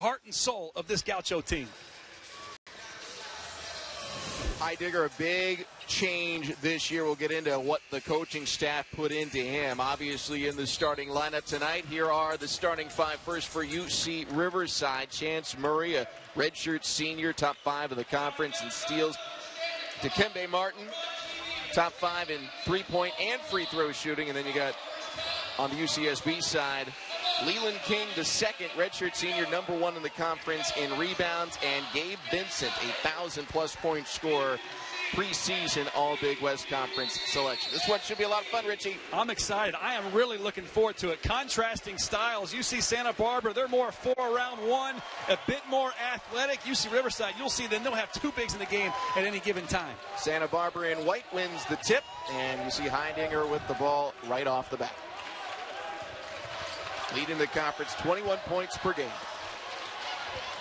heart and soul of this Gaucho team. Heidegger, a big change this year. We'll get into what the coaching staff put into him. Obviously in the starting lineup tonight, here are the starting five. First for UC Riverside, Chance Murray, a redshirt senior, top 5 of the conference in steals. Dikembe Martin, top 5 in three-point and free throw shooting. And then you got on the UCSB side, Leland King II, redshirt senior, #1 in the conference in rebounds, and Gabe Vincent, a 1,000-plus point scorer, preseason All-Big West Conference selection. This one should be a lot of fun, Richie. I'm excited. I am really looking forward to it. Contrasting styles. UC Santa Barbara, they're more 4-around-1, a bit more athletic. UC Riverside, you'll see them. They'll have 2 bigs in the game at any given time. Santa Barbara in white wins the tip, and you see Heidegger with the ball right off the bat. Leading the conference 21 points per game.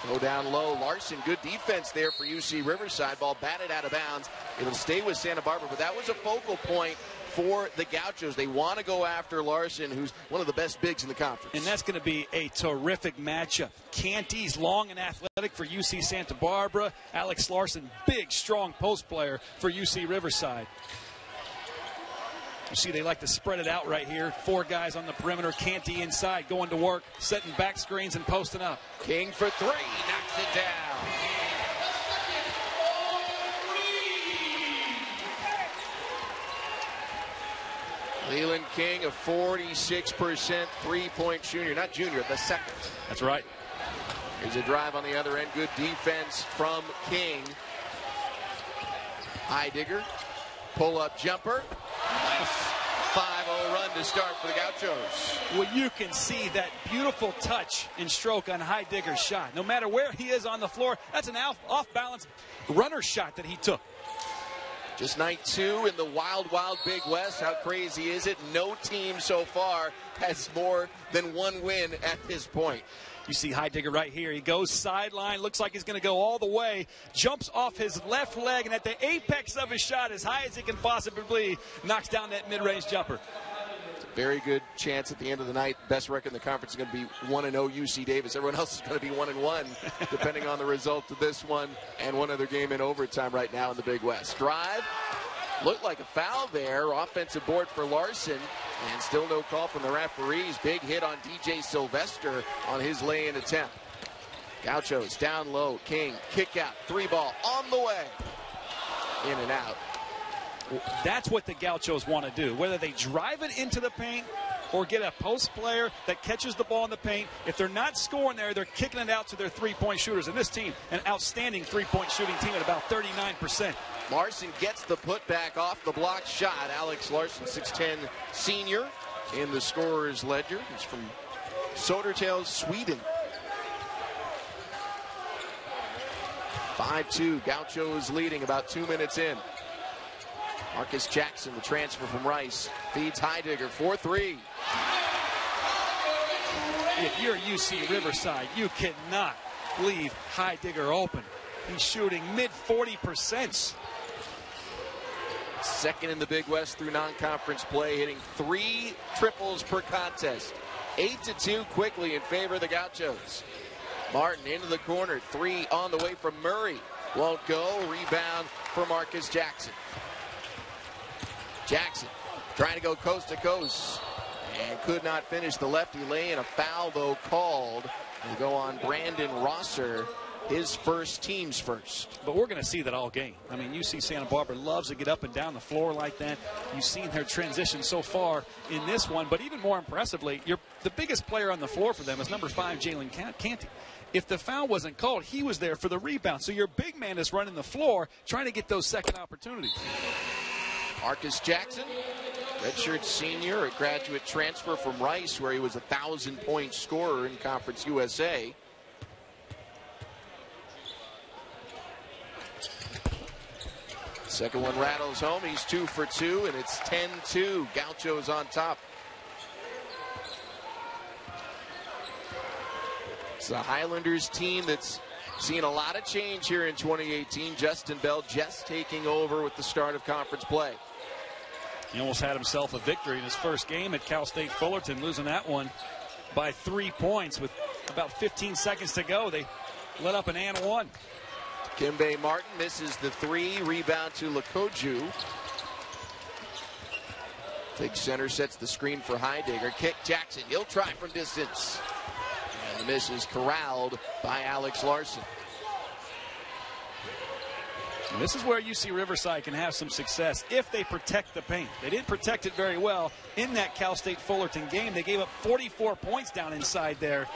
Go down low. Larson, good defense there for UC Riverside. Ball batted out of bounds. It'll stay with Santa Barbara, but that was a focal point for the Gauchos. They want to go after Larson, who's one of the best bigs in the conference. And that's going to be a terrific matchup. Canty's long and athletic for UC Santa Barbara. Alex Larson, big, strong post player for UC Riverside. You see they like to spread it out right here. 4 guys on the perimeter. Canty inside, going to work, setting back screens and posting up. King for 3, knocks it down. Leland King, a 46% three-point junior, not junior, the second. That's right. Here's a drive on the other end. Good defense from King. Heidegger, pull-up jumper. Nice 5-0 run to start for the Gauchos. Well, you can see that beautiful touch and stroke on Heidegger's shot. No matter where he is on the floor, that's an off-balance runner shot that he took. Just night 2 in the wild, wild Big West. How crazy is it? No team so far has more than 1 win at this point. You see Heidegger right here. He goes sideline, looks like he's going to go all the way, jumps off his left leg, and at the apex of his shot, as high as he can possibly be, knocks down that mid-range jumper. It's a very good chance at the end of the night. Best record in the conference is going to be 1-0 UC Davis. Everyone else is going to be 1-1, depending on the result of this one and one other game in overtime right now in the Big West. Drive. Looked like a foul there. Offensive board for Larson. And still no call from the referees. Big hit on DJ Sylvester on his lay-in attempt. Gauchos down low. King, kick out. 3-ball on the way. In and out. That's what the Gauchos want to do. Whether they drive it into the paint or get a post player that catches the ball in the paint. If they're not scoring there, they're kicking it out to their 3-point shooters. And this team, an outstanding 3-point shooting team at about 39%. Larson gets the putback off the block shot. Alex Larson, 6'10", senior in the scorer's ledger. He's from Södertälje, Sweden. 5-2, Gauchos leading about 2 minutes in. Marcus Jackson, the transfer from Rice, feeds Heidegger, 4-3. If you're UC Riverside, you cannot leave Heidegger open. He's shooting mid-40%. Second in the Big West through non-conference play, hitting 3 triples per contest. 8-2 quickly in favor of the Gauchos. Martin into the corner, 3 on the way from Murray. Won't go, rebound for Marcus Jackson. Jackson trying to go coast to coast and could not finish the lefty lane. A foul, though, called. Will go on Brandon Rosser, his first, team's first. But we're going to see that all game. I mean, UC Santa Barbara loves to get up and down the floor like that. You've seen their transition so far in this one, but even more impressively, the biggest player on the floor for them is number 5, Jalen Canty. If the foul wasn't called, he was there for the rebound. So your big man is running the floor trying to get those second opportunities. Marcus Jackson, redshirt senior, a graduate transfer from Rice, where he was a 1,000-point scorer in Conference USA. Second one rattles home. He's 2 for 2, and it's 10-2. Gauchos on top. It's the Highlanders team that's seen a lot of change here in 2018. Justin Bell just taking over with the start of conference play. He almost had himself a victory in his first game at Cal State Fullerton, losing that one by 3 points with About 15 seconds to go. They let up an and one. Kimbe Martin misses the three. Rebound to Lakoju. Takes center, sets the screen for Heidegger. Kick Jackson. He'll try from distance. And the miss is corralled by Alex Larson. And this is where UC Riverside can have some success if they protect the paint. They didn't protect it very well in that Cal State Fullerton game. They gave up 44 points down inside there.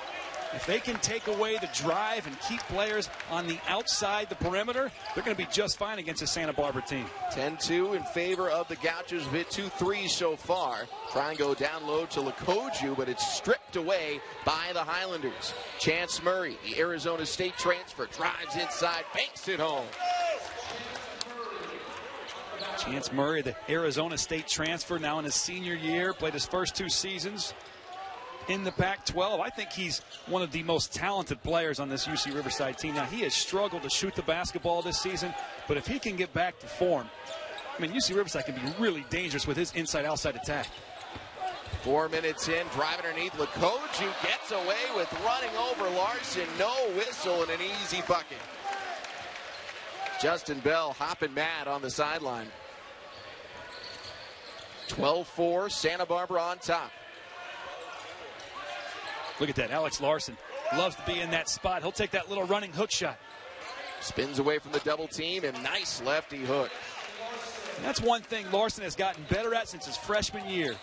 If they can take away the drive and keep players on the outside, the perimeter, they're going to be just fine against a Santa Barbara team. 10-2 in favor of the Gauchos. Hit 2 threes so far. Try and go down low to Lakoju, but it's stripped away by the Highlanders. Chance Murray, the Arizona State transfer, drives inside, banks it home. Chance Murray, the Arizona State transfer, now in his senior year, played his first 2 seasons in the Pac-12. I think he's one of the most talented players on this UC Riverside team. Now, he has struggled to shoot the basketball this season, but if he can get back to form, I mean, UC Riverside can be really dangerous with his inside-outside attack. 4 minutes in, driving underneath. Lakoju gets away with running over Larson. No whistle and an easy bucket. Justin Bell hopping mad on the sideline. 12-4, Santa Barbara on top. Look at that, Alex Larson loves to be in that spot. He'll take that little running hook shot. Spins away from the double team, and nice lefty hook. And that's one thing Larson has gotten better at since his freshman year.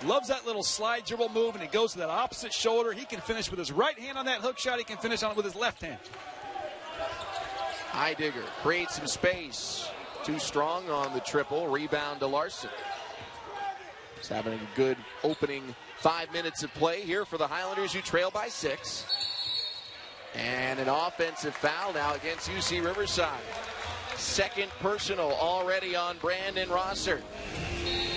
Loves that little slide dribble move, and he goes to that opposite shoulder. He can finish with his right hand on that hook shot. He can finish on it with his left hand. Heidegger creates some space. Too strong on the triple. Rebound to Larson. He's having a good opening 5 minutes of play here for the Highlanders, who trail by 6. And an offensive foul now against UC Riverside. Second personal already on Brandon Rosser.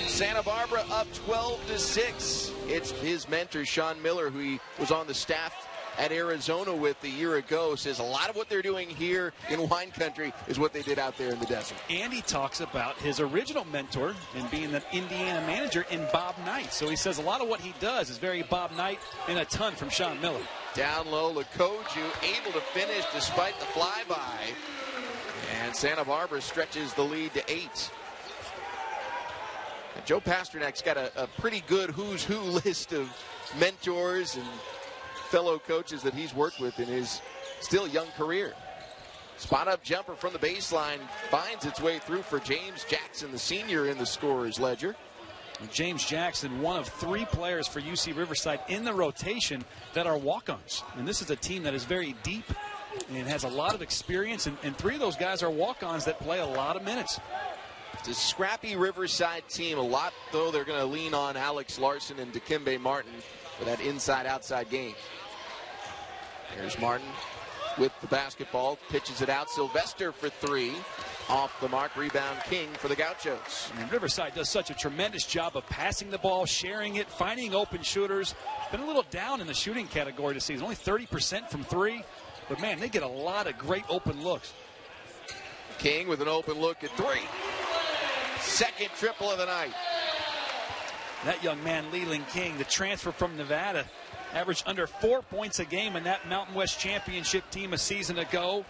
Santa Barbara up 12-6. It's his mentor, Sean Miller, who he was on the staff at Arizona with a year ago, says a lot of what they're doing here in wine country is what they did out there in the desert. And he talks about his original mentor and being the Indiana manager in Bob Knight. So he says a lot of what he does is very Bob Knight and a ton from Sean Miller. Down low, Lakoju able to finish despite the flyby. And Santa Barbara stretches the lead to 8. And Joe Pasternak's got a pretty good who's who list of mentors and fellow coaches that he's worked with in his still young career. Spot up jumper from the baseline finds its way through for James Jackson, the senior in the scorer's ledger. James Jackson, one of 3 players for UC Riverside in the rotation that are walk-ons. And this is a team that is very deep and has a lot of experience, and 3 of those guys are walk-ons that play a lot of minutes. It's a scrappy Riverside team. A lot, though, they're going to lean on Alex Larson and Dikembe Martin for that inside-outside game. Here's Martin with the basketball, pitches it out. Sylvester for 3. Off the mark, rebound King for the Gauchos. I mean, Riverside does such a tremendous job of passing the ball, sharing it, finding open shooters. Been a little down in the shooting category this season, only 30% from 3. But, man, they get a lot of great open looks. King with an open look at 3. Second triple of the night. That young man, Leland King, the transfer from Nevada, averaged under 4 points a game in that Mountain West Championship team a season ago.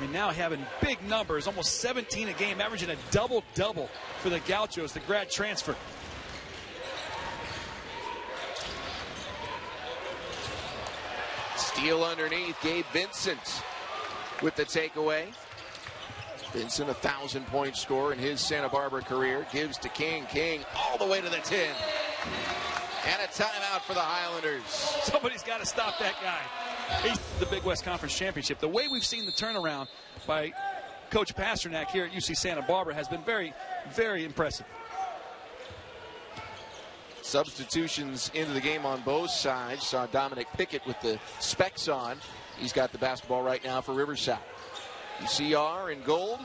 And now having big numbers, almost 17 a game, averaging a double-double for the Gauchos, the grad transfer. Steal underneath, Gabe Vincent with the takeaway. Vincent, a 1,000-point scorer in his Santa Barbara career. Gives to King. King all the way to the 10. And a timeout for the Highlanders. Somebody's got to stop that guy. He's the Big West Conference Championship. The way we've seen the turnaround by Coach Pasternak here at UC Santa Barbara has been very, very impressive. Substitutions into the game on both sides. Saw Dominic Pickett with the specs on. He's got the basketball right now for Riverside. UCR in gold.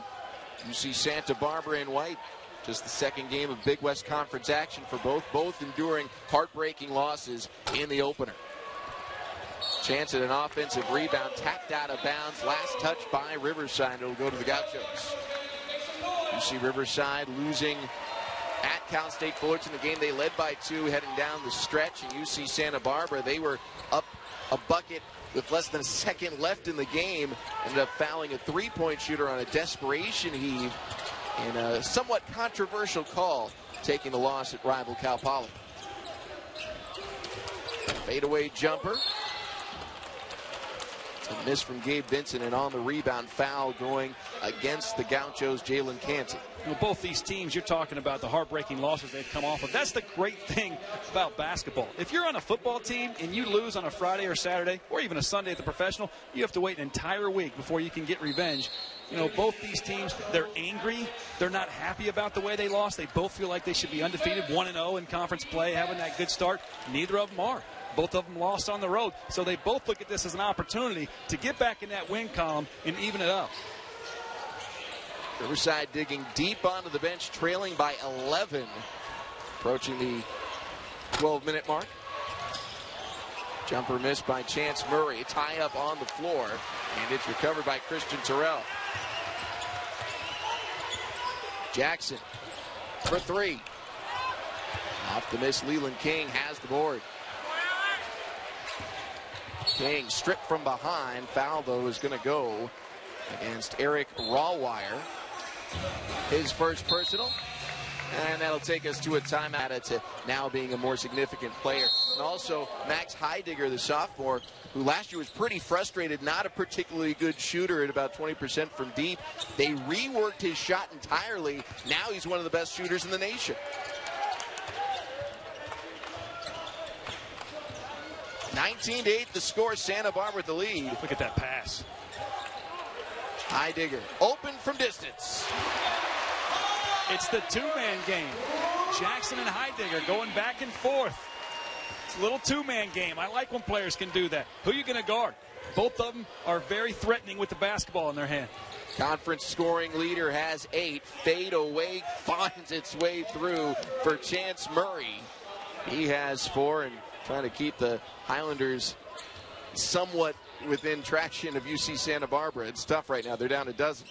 UC Santa Barbara in white. Just the second game of Big West Conference action for both enduring heartbreaking losses in the opener. Chance at an offensive rebound, tapped out of bounds. Last touch by Riverside. It'll go to the Gauchos. UC Riverside losing at Cal State Fullerton, the game they led by 2 heading down the stretch. And UC Santa Barbara, they were up a bucket with less than a second left in the game, ended up fouling a three-point shooter on a desperation heave in a somewhat controversial call, taking the loss at rival Cal Poly. Fadeaway jumper. A miss from Gabe Vincent, and on the rebound, foul going against the Gauchos, Leland King II. You know, both these teams, you're talking about the heartbreaking losses they've come off of. That's the great thing about basketball. If you're on a football team and you lose on a Friday or Saturday, or even a Sunday at the professional, you have to wait an entire week before you can get revenge. You know, both these teams, they're angry. They're not happy about the way they lost. They both feel like they should be undefeated, 1-0 in conference play, having that good start. Neither of them are. Both of them lost on the road. So they both look at this as an opportunity to get back in that win column and even it up. Riverside digging deep onto the bench, trailing by 11. Approaching the 12-minute mark. Jumper missed by Chance Murray. Tie up on the floor. And it's recovered by Christian Terrell. Jackson for three. Off the miss, Leland King has the board. King stripped from behind. Foul, though, is going to go against Eric Rawwire. His first personal. And that'll take us to a timeout. It's now being a more significant player. And also, Max Heidegger, the sophomore, who last year was pretty frustrated, not a particularly good shooter at about 20% from deep. They reworked his shot entirely. Now he's one of the best shooters in the nation. 19-8 the score. Santa Barbara with the lead. Look at that pass. Heidegger open from distance. It's the two-man game. Jackson and Heidegger going back and forth. It's a little two-man game. I like when players can do that. Who are you going to guard? Both of them are very threatening with the basketball in their hand. Conference scoring leader has 8. Fade away finds its way through for Chance Murray. He has 4 and trying to keep the Highlanders somewhat within traction of UC Santa Barbara. It's tough right now. They're down a dozen.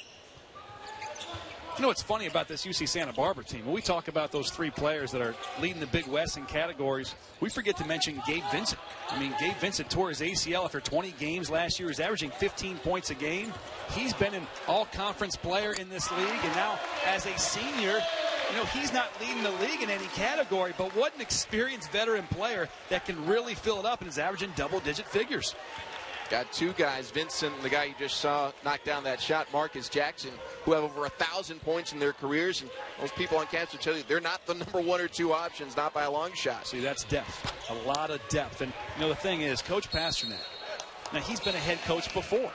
You know what's funny about this UC Santa Barbara team? When we talk about those three players that are leading the Big West in categories, we forget to mention Gabe Vincent. I mean, Gabe Vincent tore his ACL after 20 games last year. He's averaging 15 points a game. He's been an all-conference player in this league, and now as a senior, you know, he's not leading the league in any category, but what an experienced veteran player that can really fill it up and is averaging double-digit figures. Got two guys, Vincent, the guy you just saw knock down that shot, Marcus Jackson, who have over 1,000 points in their careers. And most people on campus will tell you they're not the number 1 or 2 options, not by a long shot. See, that's depth, a lot of depth. And, you know, the thing is, Coach Pasternak, now he's been a head coach before.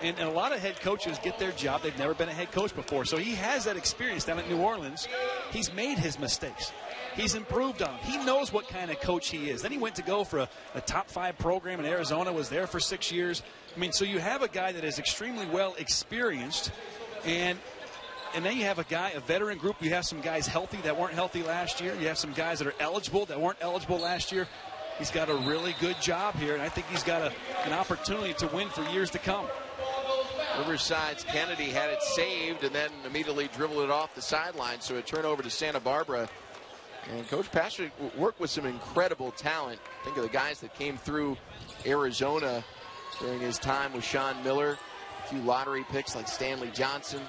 And a lot of head coaches get their job. They've never been a head coach before. So he has that experience down at New Orleans. He's made his mistakes. He's improved on them. He knows what kind of coach he is. Then he went to go for a top 5 program in Arizona, was there for 6 years. I mean, so you have a guy that is extremely well experienced, and then you have a guy, a veteran group. You have some guys healthy that weren't healthy last year. You have some guys that are eligible that weren't eligible last year. He's got a really good job here, and I think he's got an opportunity to win for years to come. Riverside's Kennedy had it saved and then immediately dribbled it off the sideline, so a turnover to Santa Barbara. And Coach Pasternak worked with some incredible talent. Think of the guys that came through Arizona during his time with Sean Miller. A few lottery picks like Stanley Johnson.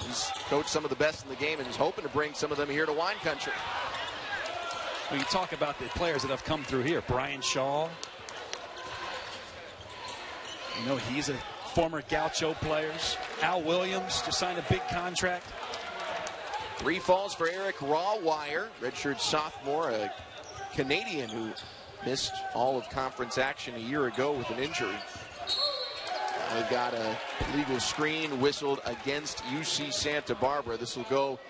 He's coached some of the best in the game and is hoping to bring some of them here to wine country. When you talk about the players that have come through here, Brian Shaw. You know, he's a former Gaucho players. Al Williams just signed a big contract. 3 falls for Eric Rawwire, redshirt sophomore, a Canadian who missed all of conference action a year ago with an injury. They've got a legal screen whistled against UC Santa Barbara. This will go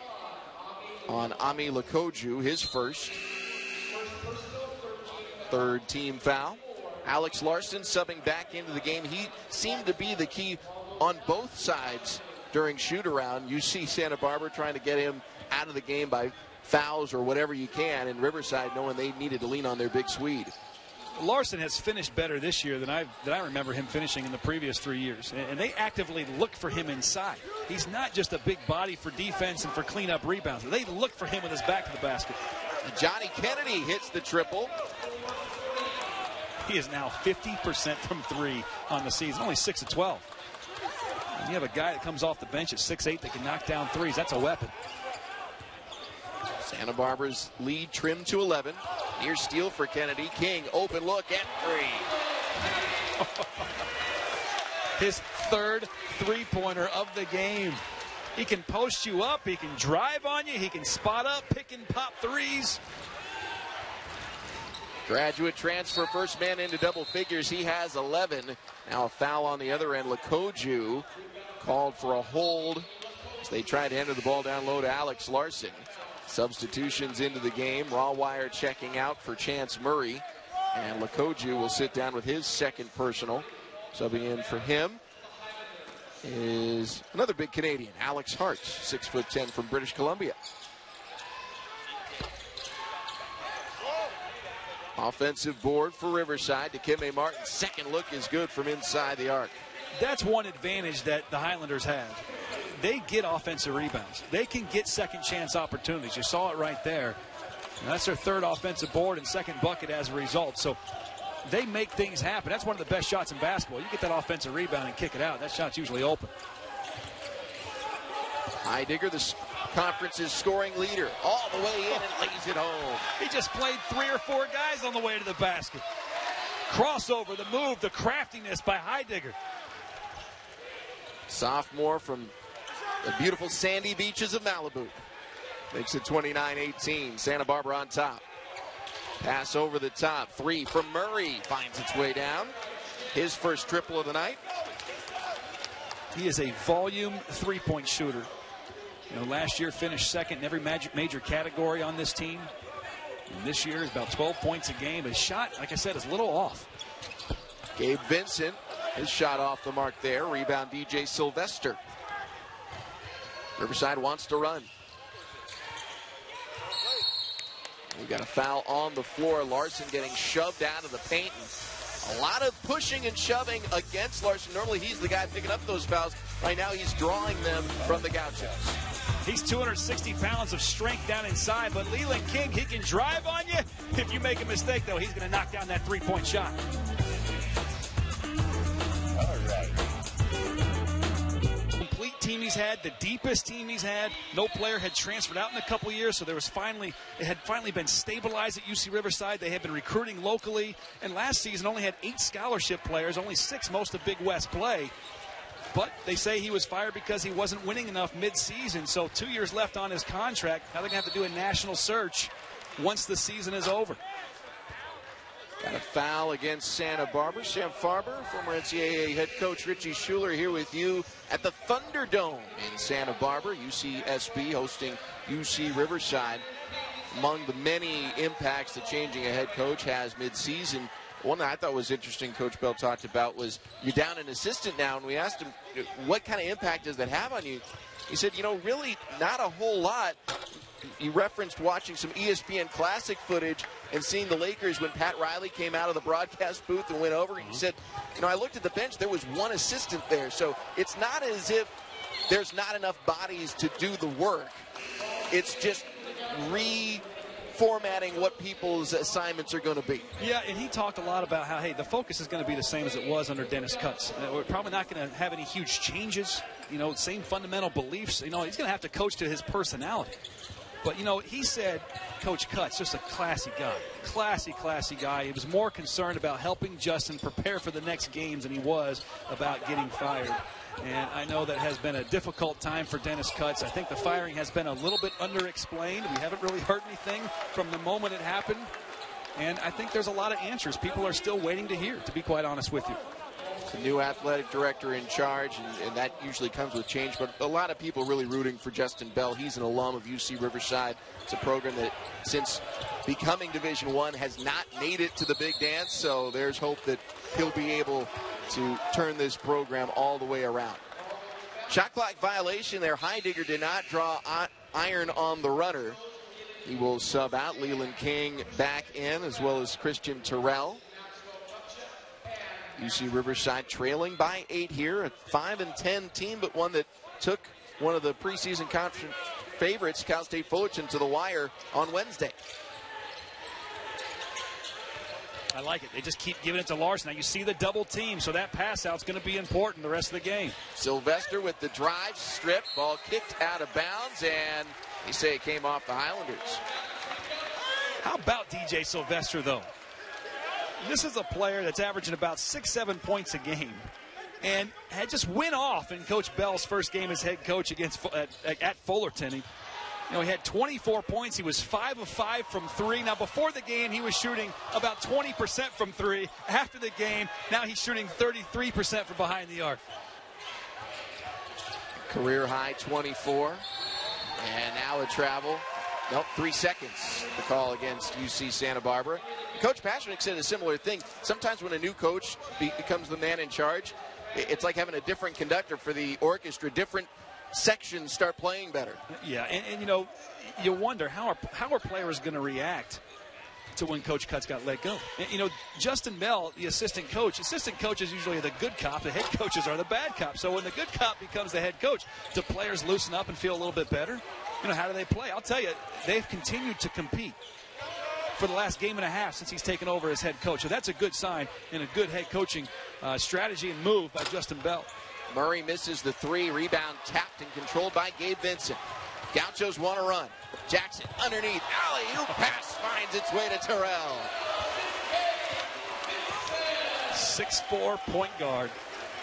on Ami Lakoju, his first. 3rd team foul. Alex Larson subbing back into the game. He seemed to be the key on both sides during shoot-around. UC Santa Barbara trying to get him out of the game by fouls or whatever you can, and Riverside knowing they needed to lean on their big Swede. Larson has finished better this year than I remember him finishing in the previous 3 years, and they actively look for him inside. He's not just a big body for defense and for cleanup rebounds. They look for him with his back to the basket. Johnny Kennedy hits the triple. He is now 50% from three on the season, only 6 of 12. And you have a guy that comes off the bench at 6'8" that can knock down threes. That's a weapon. Santa Barbara's lead trimmed to 11. Near steal for Kennedy. King, open look at three. His third three-pointer of the game. He can post you up. He can drive on you. He can spot up, pick and pop threes. Graduate transfer, first man into double figures. He has 11. Now a foul on the other end. Lakoju called for a hold as they try to enter the ball down low to Alex Larson. Substitutions into the game. Rawwire checking out for Chance Murray. And Lakoju will sit down with his second personal. Subbing in for him is another big Canadian, Alex Hart, 6'10" from British Columbia. Offensive board for Riverside. Dikembe Martin's second look is good from inside the arc. That's one advantage that the Highlanders have. They get offensive rebounds. They can get second chance opportunities. You saw it right there. And that's their third offensive board and second bucket as a result. So they make things happen. That's one of the best shots in basketball. You get that offensive rebound and kick it out. That shot's usually open. Heidegger, the conference's scoring leader, all the way in and lays it home. He just played 3 or 4 guys on the way to the basket. Crossover, the move, the craftiness by Heidegger. Sophomore from the beautiful sandy beaches of Malibu. Makes it 29-18. Santa Barbara on top. Pass over the top. 3 from Murray. Finds its way down. His first triple of the night. He is a volume three-point shooter. You know, last year finished second in every major category on this team. And this year is about 12 points a game. His shot, like I said, is a little off. Gabe Vincent, his shot off the mark there. Rebound DJ Sylvester. Riverside wants to run. We got a foul on the floor. Larson getting shoved out of the paint. And a lot of pushing and shoving against Larson. Normally he's the guy picking up those fouls. Right now he's drawing them from the Gauchos. He's 260 pounds of strength down inside, but Leland King, he can drive on you. If you make a mistake, though, he's going to knock down that three-point shot. All right. Complete team he's had, the deepest team he's had. No player had transferred out in a couple years, so it had finally been stabilized at UC Riverside. They had been recruiting locally, and last season only had 8 scholarship players, only 6 most of Big West play. But they say he was fired because he wasn't winning enough mid-season. So 2 years left on his contract. Now they're going to have to do a national search once the season is over. Got a foul against Santa Barbara. Sam Farber, former NCAA head coach Richie Schuler, here with you at the Thunderdome in Santa Barbara. UCSB hosting UC Riverside. Among the many impacts that changing a head coach has mid-season, one that I thought was interesting Coach Bell talked about was you're down an assistant now, and we asked him, what kind of impact does that have on you? He said, you know, really not a whole lot. He referenced watching some ESPN Classic footage and seeing the Lakers when Pat Riley came out of the broadcast booth and went over. He said, you know, I looked at the bench, there was one assistant there. So it's not as if there's not enough bodies to do the work. It's just reformatting what people's assignments are going to be. Yeah, and he talked a lot about how, hey, the focus is going to be the same as it was under Dennis Cutts. We're probably not going to have any huge changes, you know, same fundamental beliefs. You know, he's going to have to coach to his personality. But, you know, he said Coach Cutts, just a classy guy. Classy guy. He was more concerned about helping Justin prepare for the next games than he was about getting fired. And I know that has been a difficult time for Dennis Cutts. I think the firing has been a little bit underexplained. We haven't really heard anything from the moment it happened. And I think there's a lot of answers people are still waiting to hear, to be quite honest with you. The new athletic director in charge, and that usually comes with change, but a lot of people really rooting for Justin Bell. He's an alum of UC Riverside. It's a program that, since becoming Division I, has not made it to the big dance, so there's hope that he'll be able to turn this program all the way around. Shot clock violation there. Heidegger did not draw iron on the runner. He will sub out. Leland King back in, as well as Christian Terrell. UC Riverside trailing by 8 here, a 5-10 team, but one that took one of the preseason conference favorites, Cal State Fullerton, to the wire on Wednesday. I like it. They just keep giving it to Larson. Now you see the double team, so that pass out's going to be important the rest of the game. Sylvester with the drive strip. Ball kicked out of bounds, and they say it came off the Highlanders. How about DJ Sylvester, though? This is a player that's averaging about 6-7 points a game and had just went off in Coach Bell's first game as head coach at Fullerton. He had 24 points. He was 5 of 5 from 3. Now, before the game, he was shooting about 20% from 3. After the game, now he's shooting 33% from behind the arc. Career high 24. And now a travel. Nope, 3 seconds. The call against UC Santa Barbara. Coach Pasternak said a similar thing. Sometimes when a new coach becomes the man in charge, it's like having a different conductor for the orchestra. Different sections start playing better. Yeah, and you wonder how are players going to react to when Coach Cutts got let go. And, Justin Bell, the assistant coaches usually are the good cop. The head coaches are the bad cop. So when the good cop becomes the head coach, do players loosen up and feel a little bit better? How do they play? I'll tell you, they've continued to compete for the last game and a half since he's taken over as head coach. So that's a good sign and a good head coaching strategy and move by Justin Bell. Murray misses the 3. Rebound tapped and controlled by Gabe Vincent. Gauchos want to run. Jackson underneath. Alley-oop pass finds its way to Terrell. 6'4" point guard.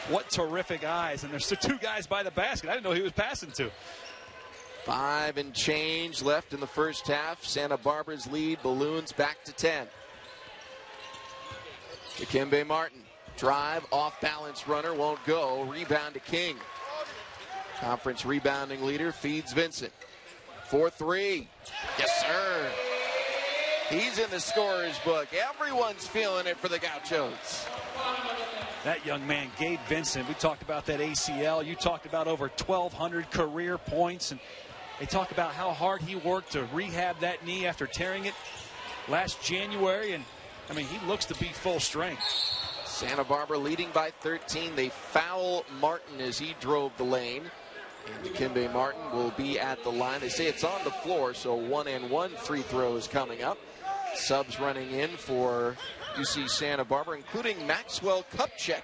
What terrific eyes. And there's 2 guys by the basket. I didn't know he was passing to. 5 and change left in the first half. Santa Barbara's lead balloons back to 10. Dikembe Martin. Drive, off-balance runner, won't go. Rebound to King. Conference rebounding leader feeds Vincent. 4-3. Yes, sir. He's in the scorer's book. Everyone's feeling it for the Gauchos. That young man, Gabe Vincent, we talked about that ACL. You talked about over 1,200 career points. And they talk about how hard he worked to rehab that knee after tearing it last January. And, he looks to be full strength. Santa Barbara leading by 13. They foul Martin as he drove the lane. And Dikembe Martin will be at the line. They say it's on the floor, so 1-and-1 free throws coming up. Subs running in for UC Santa Barbara, including Maxwell Kupchak.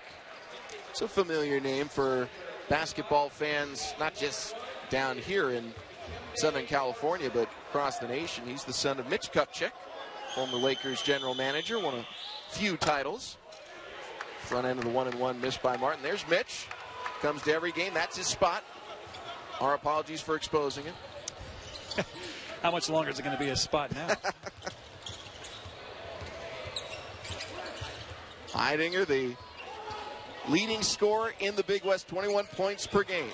It's a familiar name for basketball fans, not just down here in Southern California, but across the nation. He's the son of Mitch Kupchak, former Lakers general manager, won a few titles. Front end of the 1-and-1 missed by Martin. There's Mitch. Comes to every game. That's his spot. Our apologies for exposing it. How much longer is it going to be a spot now? Heidinger, the leading scorer in the Big West, 21 points per game.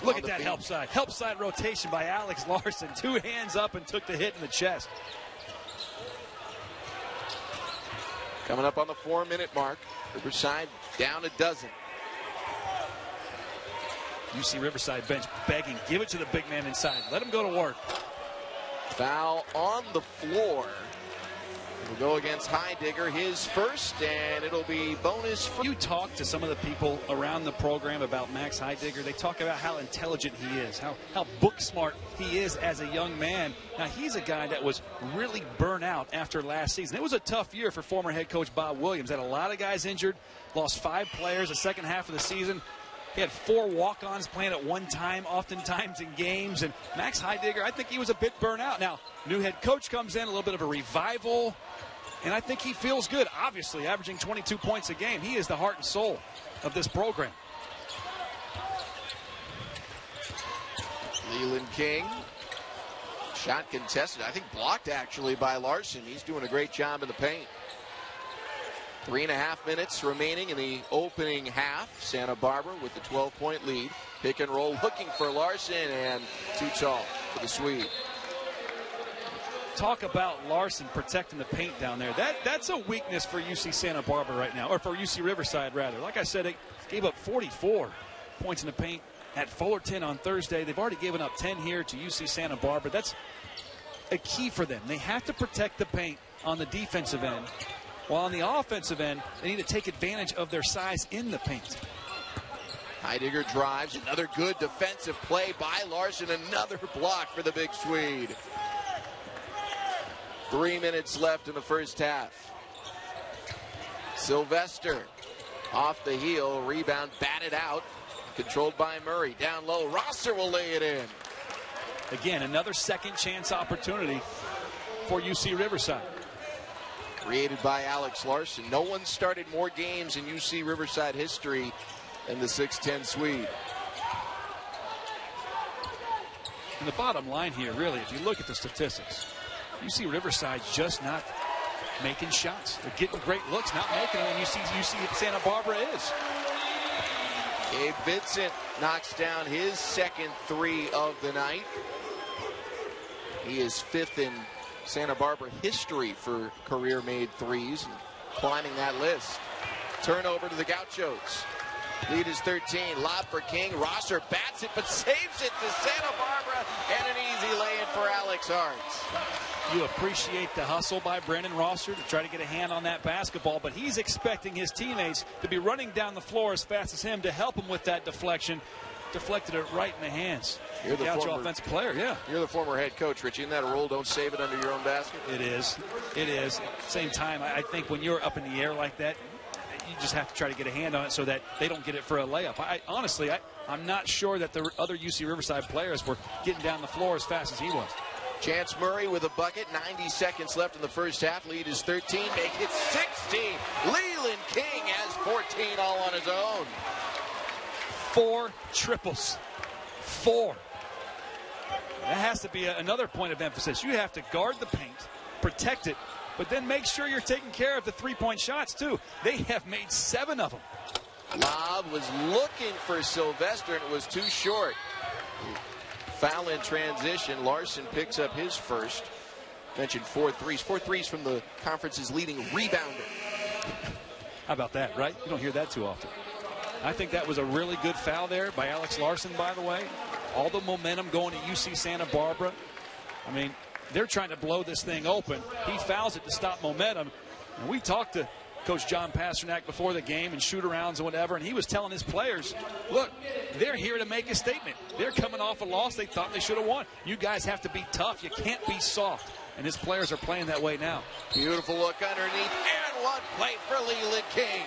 Look at that help side. Help side rotation by Alex Larson. 2 hands up and took the hit in the chest. Coming up on the 4-minute mark. Riverside down a dozen. UC Riverside bench begging. Give it to the big man inside. Let him go to work. Foul on the floor. It'll go against Heidinger, his first, and it'll be bonus. You talk to some of the people around the program about Max Heidinger. They talk about how intelligent he is, how book smart he is as a young man. Now, he's a guy that was really burnt out after last season. It was a tough year for former head coach Bob Williams. Had a lot of guys injured, lost 5 players the second half of the season. He had 4 walk-ons playing at one time, oftentimes in games. And Max Heidinger, I think he was a bit burnt out. Now, new head coach comes in, a little bit of a revival. And I think he feels good, obviously, averaging 22 points a game. He is the heart and soul of this program. Leland King. Shot contested. I think blocked, actually, by Larson. He's doing a great job in the paint. 3.5 minutes remaining in the opening half. Santa Barbara with the 12-point lead. Pick and roll looking for Larson, and too tall for the Swede. Talk about Larson protecting the paint down there. That's a weakness for UC Santa Barbara right now, or for UC Riverside, rather. Like I said, it gave up 44 points in the paint at Fullerton on Thursday. They've already given up 10 here to UC Santa Barbara. That's a key for them. They have to protect the paint on the defensive end, while on the offensive end, they need to take advantage of their size in the paint. Heidinger drives. Another good defensive play by Larson. Another block for the big Swede. 3 minutes left in the first half. Sylvester off the heel, rebound batted out, controlled by Murray. Down low, Rosser will lay it in. Again, another second chance opportunity for UC Riverside. Created by Alex Larson. No one started more games in UC Riverside history than the 6'10 Swede. And the bottom line here, really, if you look at the statistics, UC Riverside's just not making shots. They're getting great looks, not making them, and UC Santa Barbara is. Gabe Vincent knocks down his second three of the night. He is fifth in Santa Barbara history for career-made threes, and climbing that list. Turnover to the Gauchos. Lead is 13. Lob for King. Rosser bats it, but saves it to Santa Barbara, and an easy lay-in for Alex Hartz. You appreciate the hustle by Brendan Rosser to try to get a hand on that basketball, but he's expecting his teammates to be running down the floor as fast as him to help him with that deflection. Deflected it right in the hands. You're the Gaucho former offensive player, yeah. You're the former head coach, Richie. Isn't that a rule? Don't save it under your own basket? It is. It is. At the same time, I think when you're up in the air like that, you just have to try to get a hand on it so that they don't get it for a layup. Honestly, I'm not sure that the other UC Riverside players were getting down the floor as fast as he was. Chance Murray with a bucket. 90 seconds left in the first half. Lead is 13. Make it 16. Leland King has 14 all on his own. 4 triples. 4. That has to be another point of emphasis. You have to guard the paint, protect it, but then make sure you're taking care of the three-point shots, too. They have made 7 of them. Lob was looking for Sylvester, and it was too short. Foul in transition. Larson picks up his first. Mentioned 4 threes. 4 threes from the conference's leading rebounder. How about that, right? You don't hear that too often. I think that was a really good foul there by Alex Larson, by the way. All the momentum going to UC Santa Barbara. I mean, they're trying to blow this thing open. He fouls it to stop momentum. And we talked to Coach John Pasternak before the game and shoot-arounds and whatever, and he was telling his players, look, they're here to make a statement. They're coming off a loss they thought they should have won. You guys have to be tough. You can't be soft. And his players are playing that way now. Beautiful look underneath, and one play for Leland King.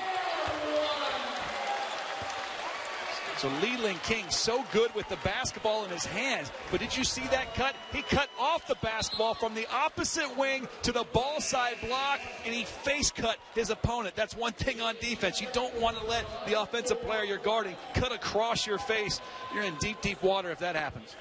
So Leland King so good with the basketball in his hands. But did you see that cut? He cut off the basketball from the opposite wing to the ball side block, and he face cut his opponent. That's one thing on defense. You don't want to let the offensive player you're guarding cut across your face. You're in deep, deep water if that happens.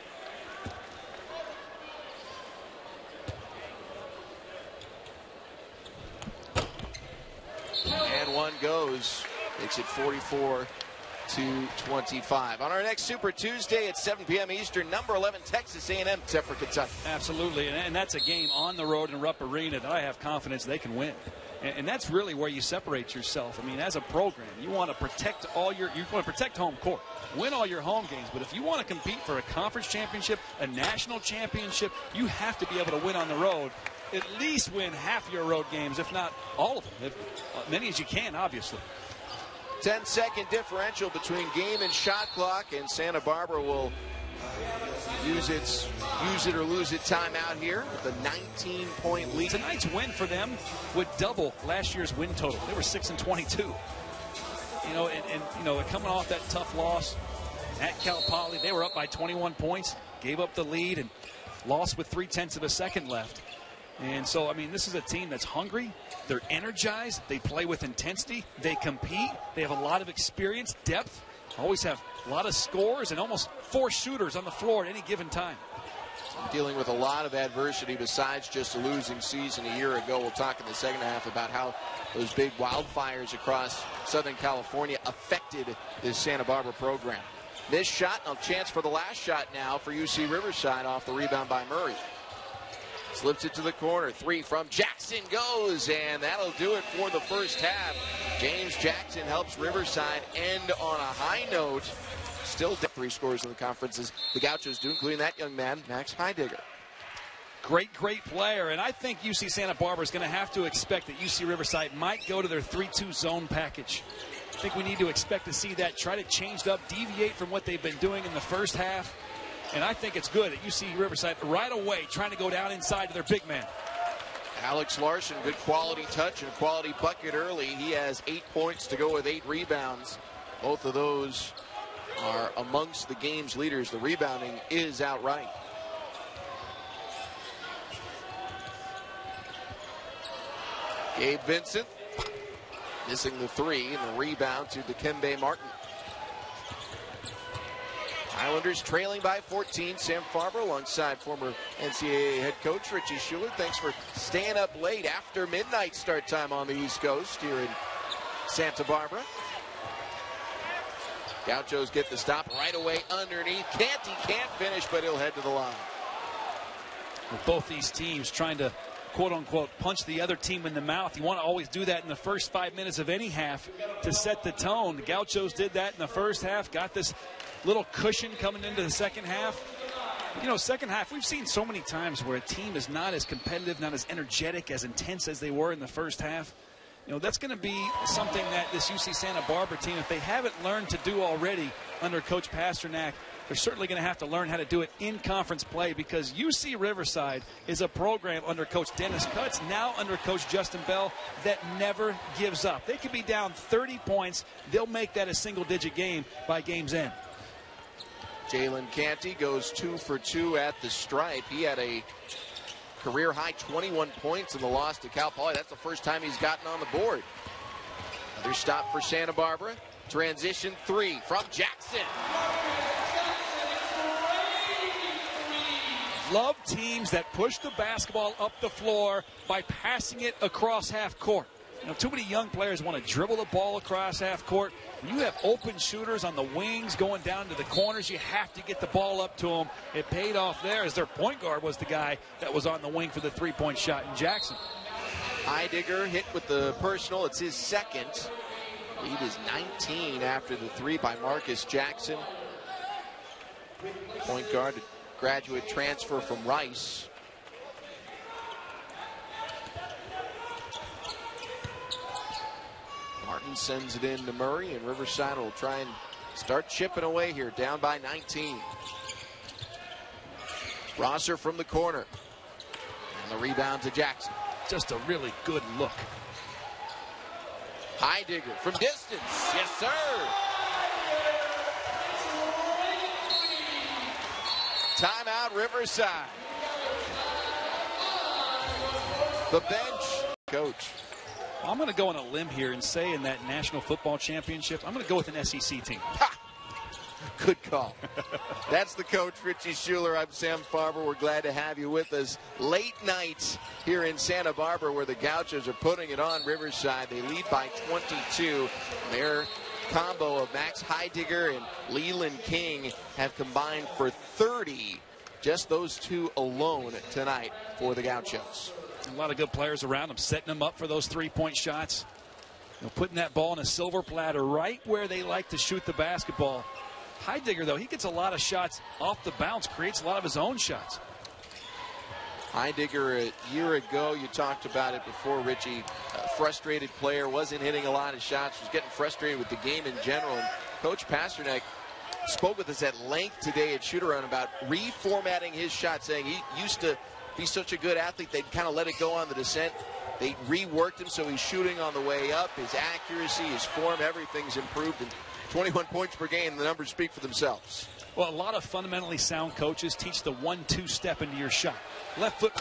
And one goes. Makes it 44-25. On our next Super Tuesday at 7 p.m. Eastern, number 11 Texas A&M, except for Kentucky. Absolutely, and that's a game on the road in Rupp Arena that I have confidence they can win. And that's really where you separate yourself. I mean, as a program, you want to protect home court, win all your home games. But if you want to compete for a conference championship, a national championship, you have to be able to win on the road. At least win half your road games, if not all of them, many as you can, obviously. 10-second differential between game and shot clock, and Santa Barbara will use it or lose it timeout here with a 19-point lead. Tonight's win for them would double last year's win total. They were 6-22. You know, and coming off that tough loss at Cal Poly, they were up by 21 points, gave up the lead, and lost with 0.3 of a second left. And so, I mean, this is a team that's hungry. They're energized. They play with intensity. They compete. They have a lot of experience, depth. Always have a lot of scores and almost 4 shooters on the floor at any given time. Dealing with a lot of adversity besides just a losing season a year ago. We'll talk in the second half about how those big wildfires across Southern California affected this Santa Barbara program. This shot, a chance for the last shot now for UC Riverside off the rebound by Murray. Slips it to the corner. 3 from Jackson goes, and that'll do it for the first half. James Jackson helps Riverside end on a high note. Still 3 scores in the conferences the Gauchos do, including that young man, Max Heidegger. Great player, and I think UC Santa Barbara is going to have to expect that UC Riverside might go to their 3-2 zone package. I think we need to expect to see that, try to change it up, deviate from what they've been doing in the first half. And I think it's good that UC Riverside right away trying to go down inside to their big man. Alex Larson, good quality touch and quality bucket early. He has 8 points to go with 8 rebounds. Both of those are amongst the game's leaders. The rebounding is outright. Gabe Vincent missing the 3 and the rebound to Dikembe Martin. Islanders trailing by 14. Sam Farber alongside former NCAA head coach Richie Schuler. Thanks for staying up late after midnight start time on the East Coast here in Santa Barbara. Gauchos get the stop right away underneath. Canty can't finish, but he'll head to the line. With both these teams trying to quote-unquote punch the other team in the mouth. You want to always do that in the first 5 minutes of any half to set the tone. The Gauchos did that in the first half, got this little cushion coming into the second half. You know, second half, we've seen so many times where a team is not as competitive, not as energetic, as intense as they were in the first half. You know, that's going to be something that this UC Santa Barbara team, if they haven't learned to do already under Coach Pasternak, they're certainly going to have to learn how to do it in conference play, because UC Riverside is a program under Coach Dennis Cutts, now under Coach Justin Bell, that never gives up. They could be down 30 points. They'll make that a single-digit game by game's end. Jalen Canty goes 2 for 2 at the stripe. He had a career-high 21 points in the loss to Cal Poly. That's the first time he's gotten on the board. Another stop for Santa Barbara. Transition 3 from Jackson. Love teams that push the basketball up the floor by passing it across half court. You know, too many young players want to dribble the ball across half court. When you have open shooters on the wings going down to the corners, you have to get the ball up to them. It paid off there, as their point guard was the guy that was on the wing for the three-point shot in Jackson. Heidegger hit with the personal. It's his second. Lead is 19 after the 3 by Marcus Jackson. Point guard, graduate transfer from Rice. Martin sends it in to Murray, and Riverside will try and start chipping away here, down by 19. Rosser from the corner. And the rebound to Jackson. Just a really good look. Heidegger from distance. Yes, sir. Timeout, Riverside. The bench. Coach. I'm going to go on a limb here and say in that National Football Championship, I'm going to go with an SEC team. Ha! Good call. That's the coach, Richie Schuler. I'm Sam Farber. We're glad to have you with us. Late night here in Santa Barbara, where the Gauchos are putting it on Riverside. They lead by 22. Their combo of Max Heidegger and Leland King have combined for 30. Just those two alone tonight for the Gauchos. A lot of good players around them, setting them up for those three-point shots. You know, putting that ball in a silver platter right where they like to shoot the basketball. Heidegger, though, he gets a lot of shots off the bounce, creates a lot of his own shots. Heidegger, a year ago, you talked about it before, Richie, a frustrated player, wasn't hitting a lot of shots, was getting frustrated with the game in general. And Coach Pasternak spoke with us at length today at Shoot-Around about reformatting his shot, saying he used to be such a good athlete, they'd kind of let it go on the descent. They reworked him, so he's shooting on the way up. His accuracy, his form, everything's improved. And 21 points per game, the numbers speak for themselves. Well, a lot of fundamentally sound coaches teach the 1-2 step into your shot. Left foot,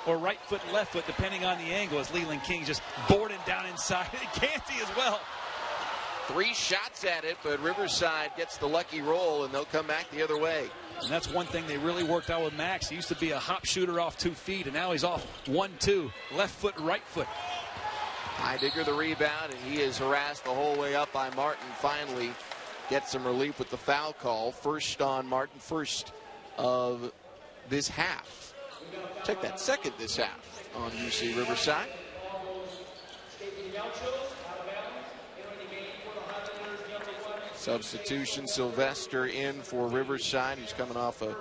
or right foot, left foot, depending on the angle, as Leland King just boarding down inside. Canty as well. 3 shots at it, but Riverside gets the lucky roll, and they'll come back the other way. And that's one thing they really worked out with Max. He used to be a hop shooter off 2 feet, and now he's off 1-2, left foot, right foot. Heidegger the rebound, and he is harassed the whole way up by Martin. Finally gets some relief with the foul call. First on Martin, first of this half. Check that, second this half on UC Riverside. Substitution, Sylvester in for Riverside, who's coming off a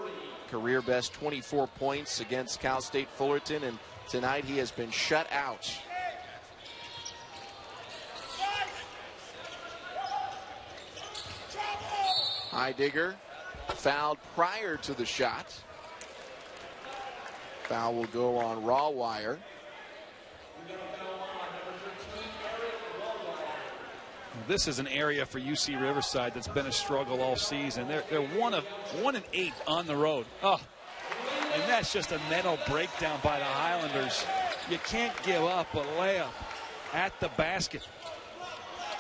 career best 24 points against Cal State Fullerton, and tonight he has been shut out. Heidegger fouled prior to the shot. Foul will go on Rawwire. This is an area for UC Riverside that's been a struggle all season. They're 1-8 on the road. Oh, and that's just a mental breakdown by the Highlanders. You can't give up a layup at the basket